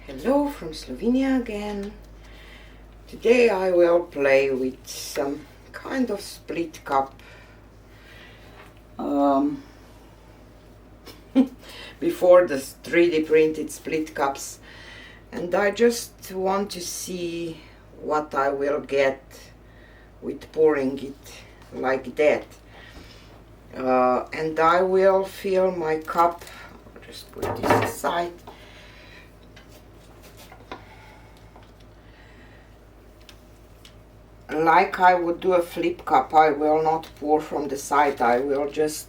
Hello from Slovenia again. Today I will play with some kind of split cup. Before the 3D printed split cups, and I just want to see what I will get with pouring it like that. And I will fill my cup. I'll just put this aside. Like I would do a flip cup, I will not pour from the side, I will just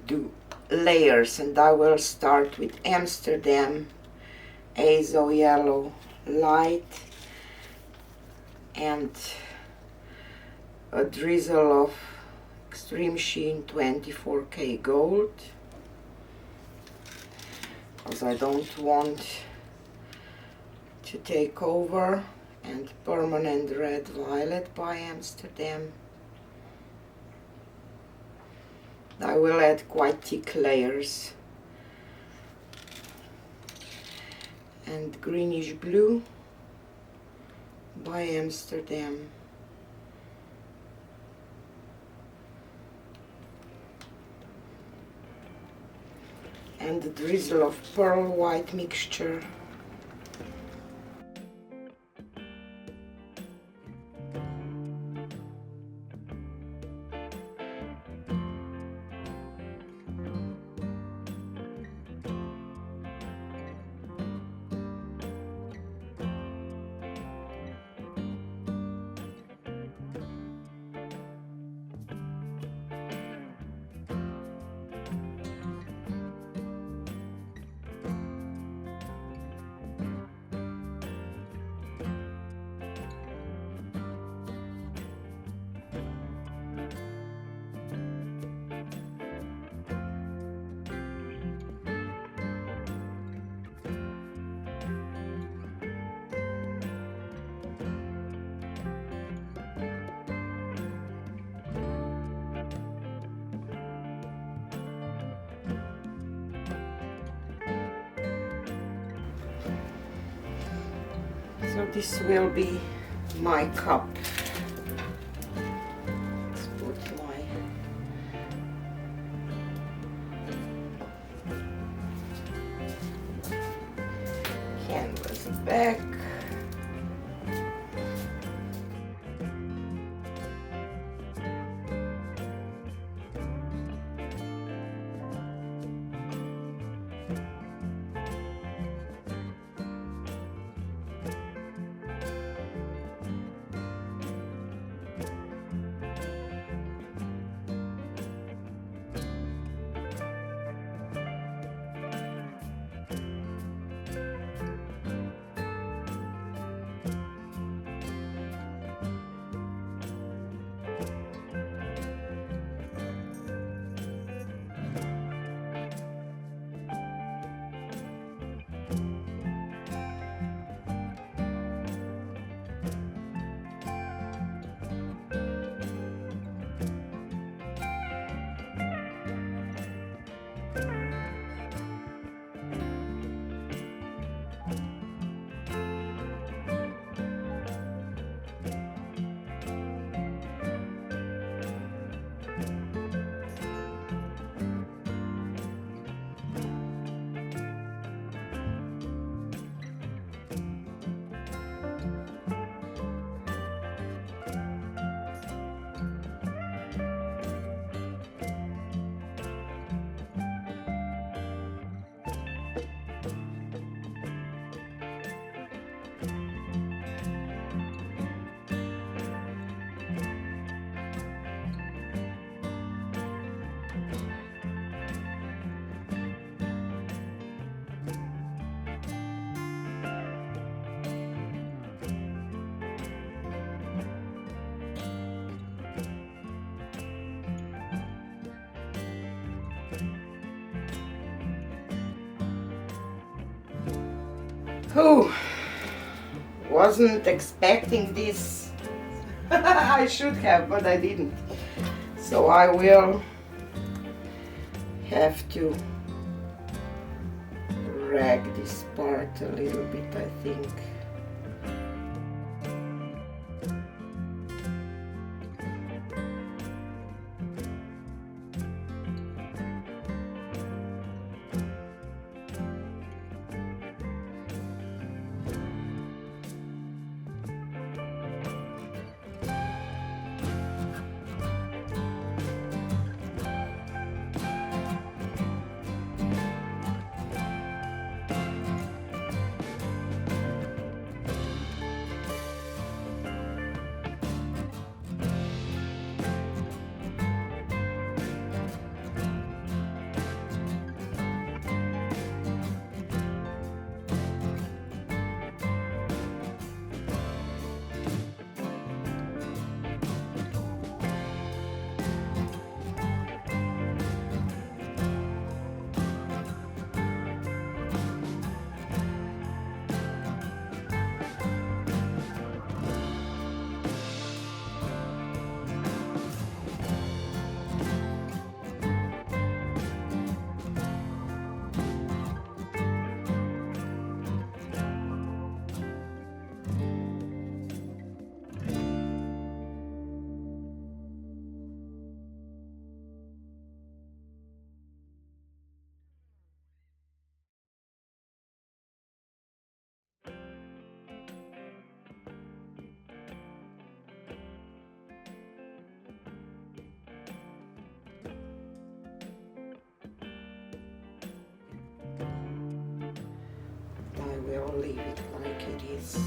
do layers, and I will start with Amsterdam Azo Yellow Light and a drizzle of Extreme Sheen 24K Gold, because I don't want to take over, and Permanent Red Violet by Amsterdam. I will add quite thick layers, and Greenish Blue by Amsterdam. And a drizzle of Pearl White mixture. So this will be my cup. Let's put my canvas back. Oh, wasn't expecting this. I should have, but I didn't. So I will have to drag this part a little bit, I think. I will leave it like it is.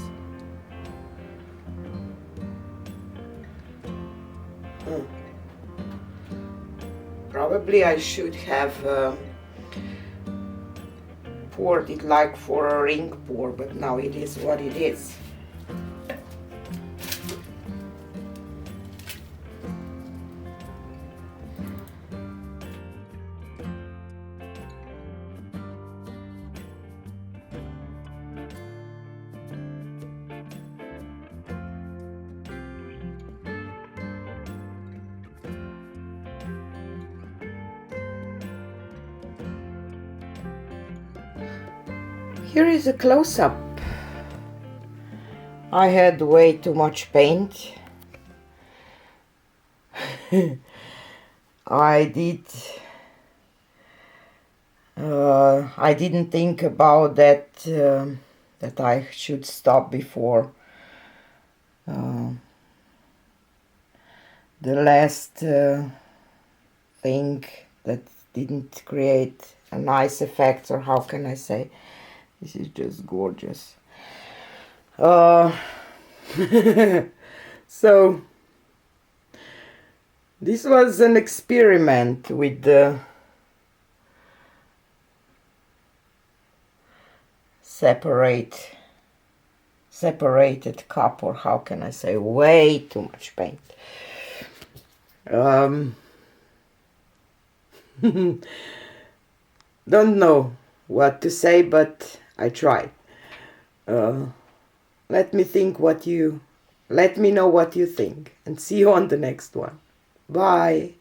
Probably I should have poured it like for a ring pour, but now it is what it is. Here is a close-up. I had way too much paint. I didn't think about that, that I should stop before the last thing that didn't create a nice effect, or how can I say. This is just gorgeous. So this was an experiment with the separated cup, or how can I say, way too much paint. Don't know what to say, but I tried. Let me know what you think, and see you on the next one. Bye.